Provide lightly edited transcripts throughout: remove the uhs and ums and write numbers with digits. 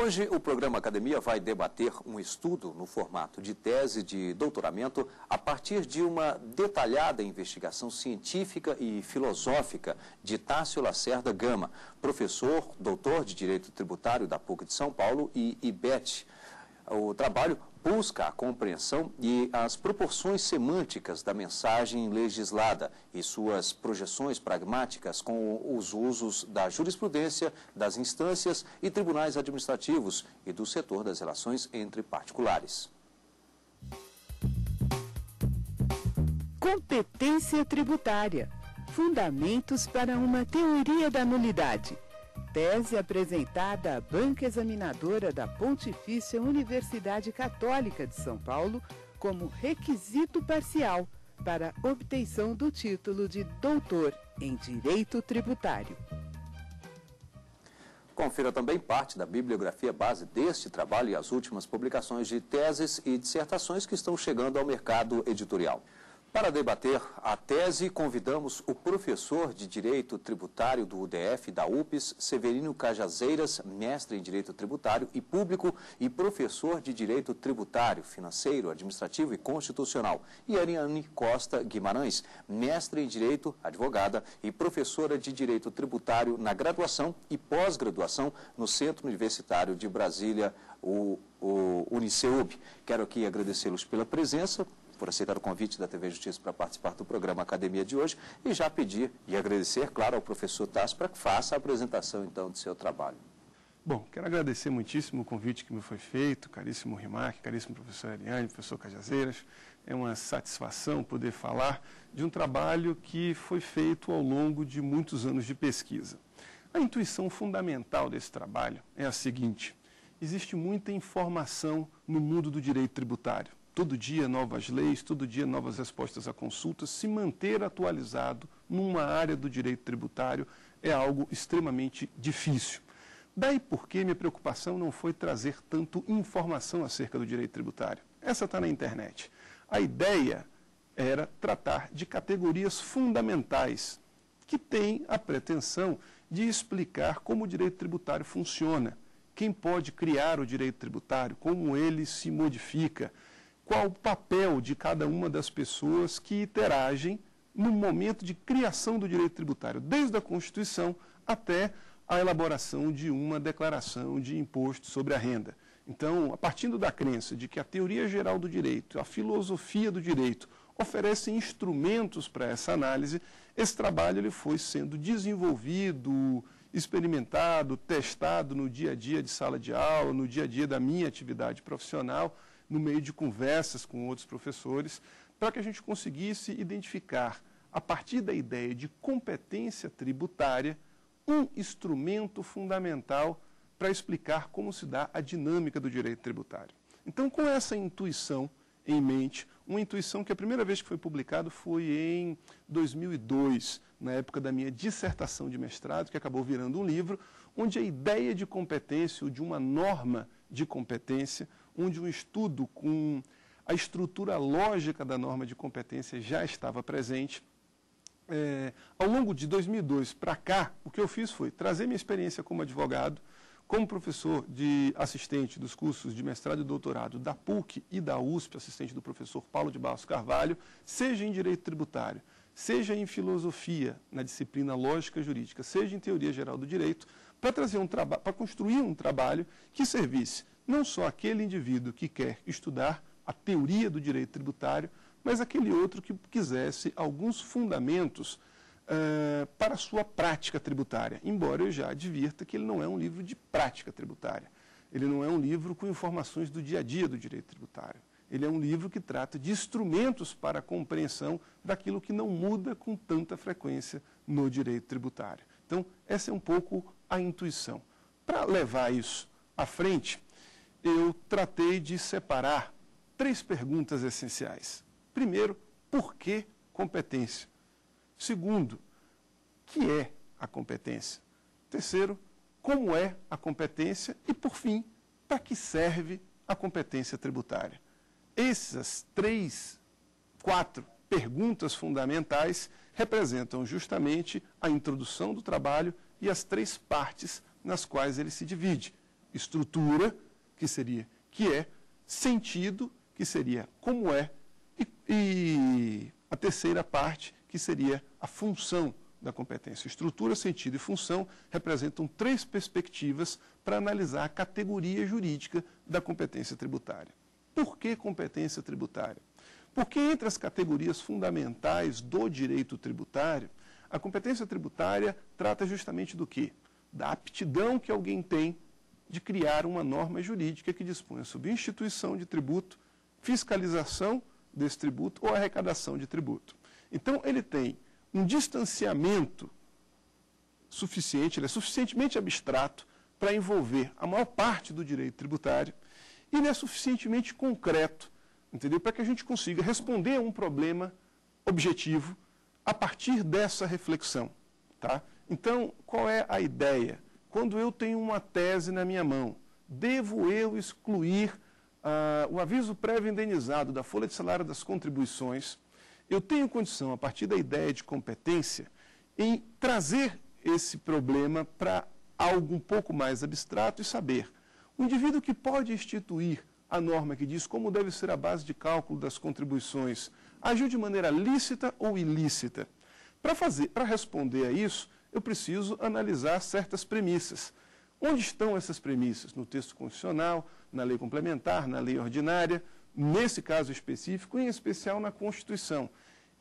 Hoje, o programa Academia vai debater um estudo no formato de tese de doutoramento a partir de uma detalhada investigação científica e filosófica de Tássio Lacerda Gama, professor, doutor de Direito Tributário da PUC de São Paulo e IBET. O trabalho busca a compreensão e as proporções semânticas da mensagem legislada e suas projeções pragmáticas com os usos da jurisprudência, das instâncias e tribunais administrativos e do setor das relações entre particulares. Competência tributária. Fundamentos para uma teoria da nulidade. Tese apresentada à banca examinadora da Pontifícia Universidade Católica de São Paulo como requisito parcial para obtenção do título de doutor em Direito Tributário. Confira também parte da bibliografia base deste trabalho e as últimas publicações de teses e dissertações que estão chegando ao mercado editorial. Para debater a tese, convidamos o professor de Direito Tributário do UDF da UPES, Severino Cajazeiras, mestre em Direito Tributário e Público e professor de Direito Tributário, Financeiro, Administrativo e Constitucional, e Ariane Costa Guimarães, mestre em Direito, advogada e professora de Direito Tributário na graduação e pós-graduação no Centro Universitário de Brasília, o Uniceub. Quero aqui agradecê-los pela presença, por aceitar o convite da TV Justiça para participar do programa Academia de hoje e já pedir e agradecer, claro, ao professor Tássio para que faça a apresentação, então, do seu trabalho. Bom, quero agradecer muitíssimo o convite que me foi feito, caríssimo Rimac, caríssimo professor Ariane, professor Cajazeiras. É uma satisfação poder falar de um trabalho que foi feito ao longo de muitos anos de pesquisa. A intuição fundamental desse trabalho é a seguinte: existe muita informação no mundo do direito tributário. Todo dia novas leis, todo dia novas respostas a consultas. Se manter atualizado numa área do direito tributário é algo extremamente difícil. Daí porque minha preocupação não foi trazer tanto informação acerca do direito tributário. Essa está na internet. A ideia era tratar de categorias fundamentais que têm a pretensão de explicar como o direito tributário funciona, quem pode criar o direito tributário, como ele se modifica, qual o papel de cada uma das pessoas que interagem no momento de criação do direito tributário, desde a Constituição até a elaboração de uma declaração de imposto sobre a renda. Então, a partir da crença de que a teoria geral do direito, a filosofia do direito, oferecem instrumentos para essa análise, esse trabalho ele foi sendo desenvolvido, experimentado, testado no dia a dia de sala de aula, no dia a dia da minha atividade profissional, no meio de conversas com outros professores, para que a gente conseguisse identificar, a partir da ideia de competência tributária, um instrumento fundamental para explicar como se dá a dinâmica do direito tributário. Então, com essa intuição em mente, uma intuição que a primeira vez que foi publicado foi em 2002, na época da minha dissertação de mestrado, que acabou virando um livro, onde a ideia de competência, ou de uma norma de competência, onde um estudo com a estrutura lógica da norma de competência já estava presente. Ao longo de 2002 para cá, o que eu fiz foi trazer minha experiência como advogado, como professor de assistente dos cursos de mestrado e doutorado da PUC e da USP, assistente do professor Paulo de Barros Carvalho, seja em direito tributário, seja em filosofia, na disciplina lógica jurídica, seja em teoria geral do direito, para trazer para construir um trabalho que servisse não só aquele indivíduo que quer estudar a teoria do direito tributário, mas aquele outro que quisesse alguns fundamentos para a sua prática tributária, embora eu já advirta que ele não é um livro de prática tributária. Ele não é um livro com informações do dia a dia do direito tributário. Ele é um livro que trata de instrumentos para a compreensão daquilo que não muda com tanta frequência no direito tributário. Então, essa é um pouco a intuição. Para levar isso à frente, eu tratei de separar 3 perguntas essenciais. Primeiro, por que competência? Segundo, o que é a competência? Terceiro, como é a competência? E, por fim, para que serve a competência tributária? Essas 4 perguntas fundamentais representam justamente a introdução do trabalho e as 3 partes nas quais ele se divide. estrutura, que é, sentido, que seria como é, e a terceira parte, que seria a função da competência. Estrutura, sentido e função representam 3 perspectivas para analisar a categoria jurídica da competência tributária. Por que competência tributária? Porque entre as categorias fundamentais do direito tributário, a competência tributária trata justamente do quê? Da aptidão que alguém tem de criar uma norma jurídica que disponha sobre instituição de tributo, fiscalização desse tributo ou arrecadação de tributo. Então, ele tem um distanciamento suficiente, ele é suficientemente abstrato para envolver a maior parte do direito tributário e ele é suficientemente concreto, entendeu? Para que a gente consiga responder a um problema objetivo a partir dessa reflexão, tá? Então, qual é a ideia? Quando eu tenho uma tese na minha mão, devo eu excluir o aviso prévio indenizado da folha de salário das contribuições? Eu tenho condição, a partir da ideia de competência, em trazer esse problema para algo um pouco mais abstrato e saber. O indivíduo que pode instituir a norma que diz como deve ser a base de cálculo das contribuições agiu de maneira lícita ou ilícita? Para responder a isso, eu preciso analisar certas premissas. Onde estão essas premissas? No texto constitucional, na lei complementar, na lei ordinária, nesse caso específico, em especial na Constituição.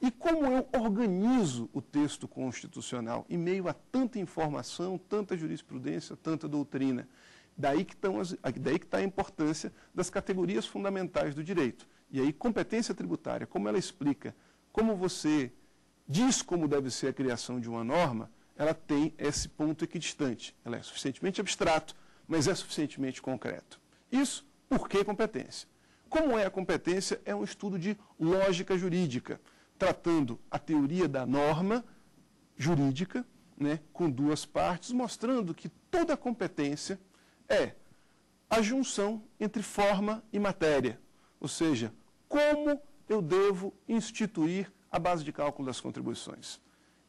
E como eu organizo o texto constitucional em meio a tanta informação, tanta jurisprudência, tanta doutrina? Daí que está a importância das categorias fundamentais do direito. E aí, competência tributária, como ela explica, como você diz como deve ser a criação de uma norma, ela tem esse ponto equidistante. Ela é suficientemente abstrato, mas é suficientemente concreto. Isso por que competência? Como é a competência? É um estudo de lógica jurídica, tratando a teoria da norma jurídica, né, com 2 partes, mostrando que toda competência é a junção entre forma e matéria, ou seja, como eu devo instituir a base de cálculo das contribuições.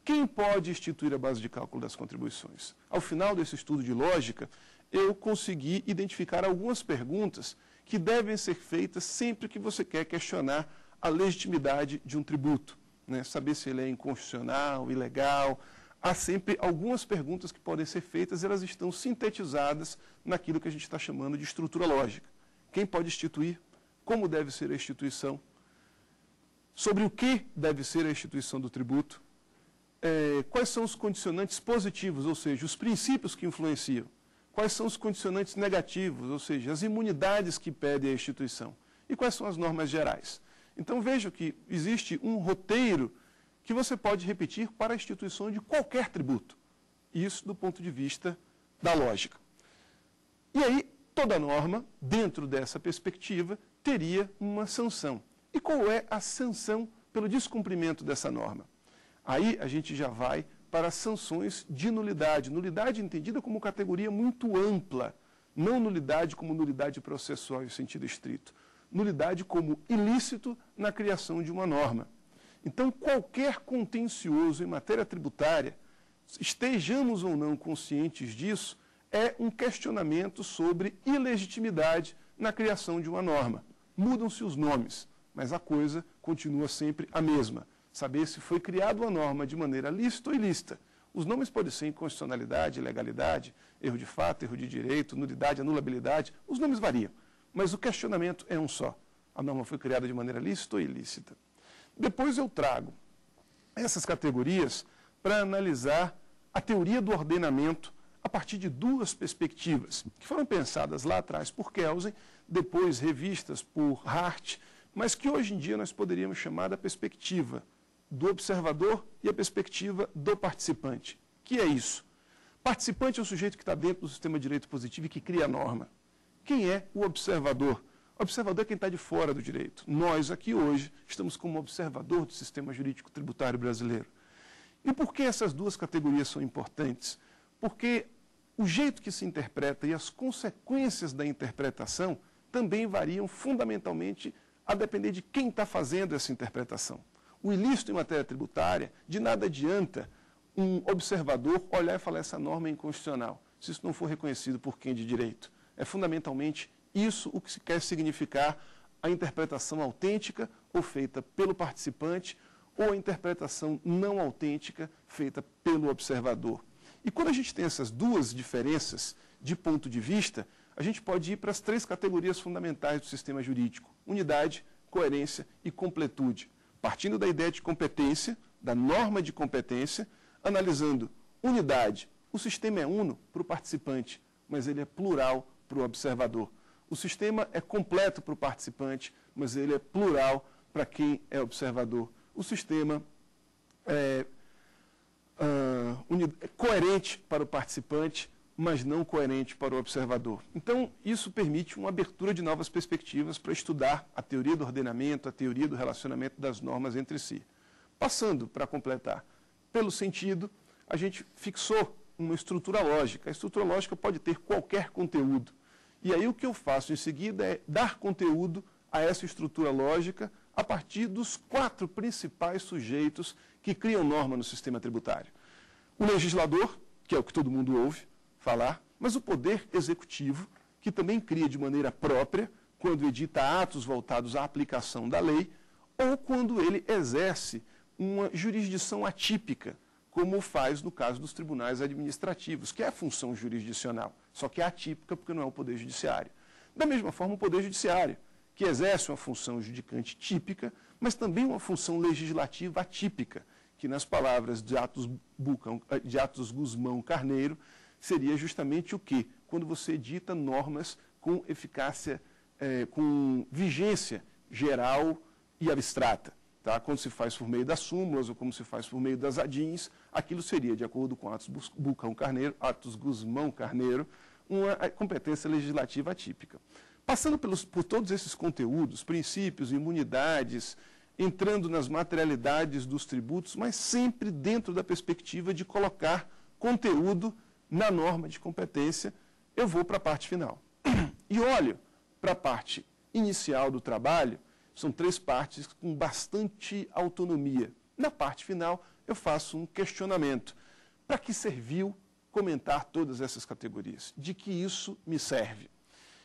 Quem pode instituir a base de cálculo das contribuições? Ao final desse estudo de lógica, eu consegui identificar algumas perguntas que devem ser feitas sempre que você quer questionar a legitimidade de um tributo, né? Saber se ele é inconstitucional, ilegal. Há sempre algumas perguntas que podem ser feitas e elas estão sintetizadas naquilo que a gente está chamando de estrutura lógica. Quem pode instituir? Como deve ser a instituição? Sobre o que deve ser a instituição do tributo? Quais são os condicionantes positivos, ou seja, os princípios que influenciam? Quais são os condicionantes negativos, ou seja, as imunidades que pede a instituição? E quais são as normas gerais? Então veja que existe um roteiro que você pode repetir para a instituição de qualquer tributo. Isso do ponto de vista da lógica. E aí, toda norma, dentro dessa perspectiva, teria uma sanção. E qual é a sanção pelo descumprimento dessa norma? Aí a gente já vai para as sanções de nulidade. Nulidade entendida como categoria muito ampla, não nulidade como nulidade processual em sentido estrito. Nulidade como ilícito na criação de uma norma. Então, qualquer contencioso em matéria tributária, estejamos ou não conscientes disso, é um questionamento sobre ilegitimidade na criação de uma norma. Mudam-se os nomes, mas a coisa continua sempre a mesma. Saber se foi criada uma norma de maneira lícita ou ilícita. Os nomes podem ser inconstitucionalidade, ilegalidade, erro de fato, erro de direito, nulidade, anulabilidade. Os nomes variam, mas o questionamento é um só. A norma foi criada de maneira lícita ou ilícita. Depois eu trago essas categorias para analisar a teoria do ordenamento a partir de 2 perspectivas, que foram pensadas lá atrás por Kelsen, depois revistas por Hart, mas que hoje em dia nós poderíamos chamar da perspectiva do observador e a perspectiva do participante. Que é isso? Participante é o sujeito que está dentro do sistema de direito positivo e que cria a norma. Quem é o observador? O observador é quem está de fora do direito. Nós aqui hoje estamos como observador do sistema jurídico tributário brasileiro. E por que essas 2 categorias são importantes? Porque o jeito que se interpreta e as consequências da interpretação também variam fundamentalmente a depender de quem está fazendo essa interpretação. O ilícito em matéria tributária, de nada adianta um observador olhar e falar essa norma é inconstitucional, se isso não for reconhecido por quem de direito. É fundamentalmente isso o que se quer significar a interpretação autêntica ou feita pelo participante ou a interpretação não autêntica feita pelo observador. E quando a gente tem essas duas diferenças de ponto de vista, a gente pode ir para as 3 categorias fundamentais do sistema jurídico: unidade, coerência e completude. Partindo da ideia de competência, da norma de competência, analisando unidade. O sistema é uno para o participante, mas ele é plural para o observador. O sistema é completo para o participante, mas ele é plural para quem é observador. O sistema é coerente para o participante, mas não coerente para o observador. Então, isso permite uma abertura de novas perspectivas para estudar a teoria do ordenamento, a teoria do relacionamento das normas entre si. Passando para completar, pelo sentido, a gente fixou uma estrutura lógica. A estrutura lógica pode ter qualquer conteúdo. E aí o que eu faço em seguida é dar conteúdo a essa estrutura lógica a partir dos 4 principais sujeitos que criam norma no sistema tributário. O legislador, que é o que todo mundo ouve falar, mas o poder executivo, que também cria de maneira própria, quando edita atos voltados à aplicação da lei, ou quando ele exerce uma jurisdição atípica, como faz no caso dos tribunais administrativos, que é a função jurisdicional, só que é atípica porque não é o Poder Judiciário. Da mesma forma, o Poder Judiciário, que exerce uma função judicante típica, mas também uma função legislativa atípica, que nas palavras de Atos Guzmão Carneiro, seria justamente o quê? Quando você edita normas com eficácia, com vigência geral e abstrata. Tá? Quando se faz por meio das súmulas ou como se faz por meio das ADINs, aquilo seria, de acordo com Atos Guzmão Carneiro, uma competência legislativa atípica. Passando por todos esses conteúdos, princípios, imunidades, entrando nas materialidades dos tributos, mas sempre dentro da perspectiva de colocar conteúdo na norma de competência, eu vou para a parte final. E olho para a parte inicial do trabalho. São 3 partes com bastante autonomia. Na parte final, eu faço um questionamento. Para que serviu comentar todas essas categorias? De que isso me serve?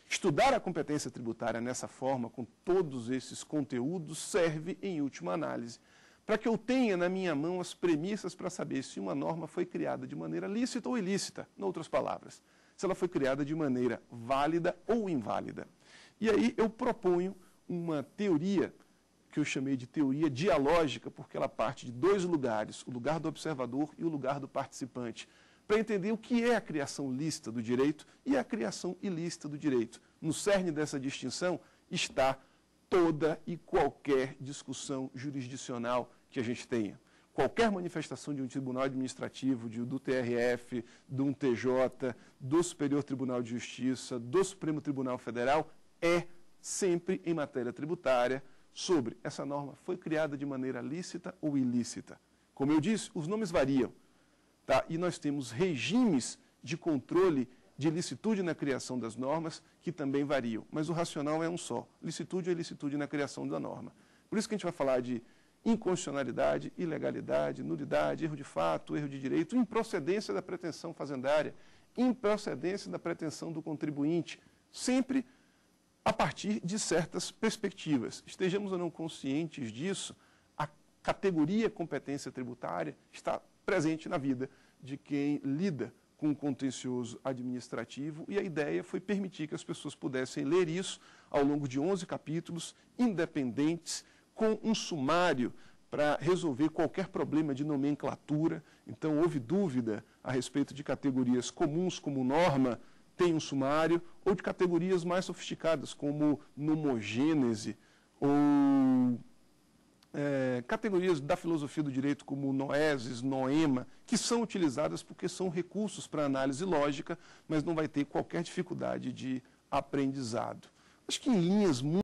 Estudar a competência tributária nessa forma, com todos esses conteúdos, serve, em última análise, para que eu tenha na minha mão as premissas para saber se uma norma foi criada de maneira lícita ou ilícita, em outras palavras, se ela foi criada de maneira válida ou inválida. E aí eu proponho uma teoria que eu chamei de teoria dialógica, porque ela parte de 2 lugares, o lugar do observador e o lugar do participante, para entender o que é a criação lícita do direito e a criação ilícita do direito. No cerne dessa distinção está toda e qualquer discussão jurisdicional que a gente tenha. Qualquer manifestação de um tribunal administrativo, do TRF, de um TJ, do Superior Tribunal de Justiça, do Supremo Tribunal Federal, é sempre em matéria tributária sobre essa norma foi criada de maneira lícita ou ilícita. Como eu disse, os nomes variam. Tá? E nós temos regimes de controle de licitude na criação das normas que também variam. Mas o racional é um só. Licitude é ilicitude na criação da norma. Por isso que a gente vai falar de inconstitucionalidade, ilegalidade, nulidade, erro de fato, erro de direito, improcedência da pretensão fazendária, improcedência da pretensão do contribuinte, sempre a partir de certas perspectivas. Estejamos ou não conscientes disso, a categoria competência tributária está presente na vida de quem lida com o contencioso administrativo, e a ideia foi permitir que as pessoas pudessem ler isso ao longo de 11 capítulos, independentes, com um sumário para resolver qualquer problema de nomenclatura. Então, houve dúvida a respeito de categorias comuns, como norma, tem um sumário, ou de categorias mais sofisticadas, como nomogênese, ou categorias da filosofia do direito como noesis, noema, que são utilizadas porque são recursos para análise lógica, mas não vai ter qualquer dificuldade de aprendizado. Acho que em linhas muito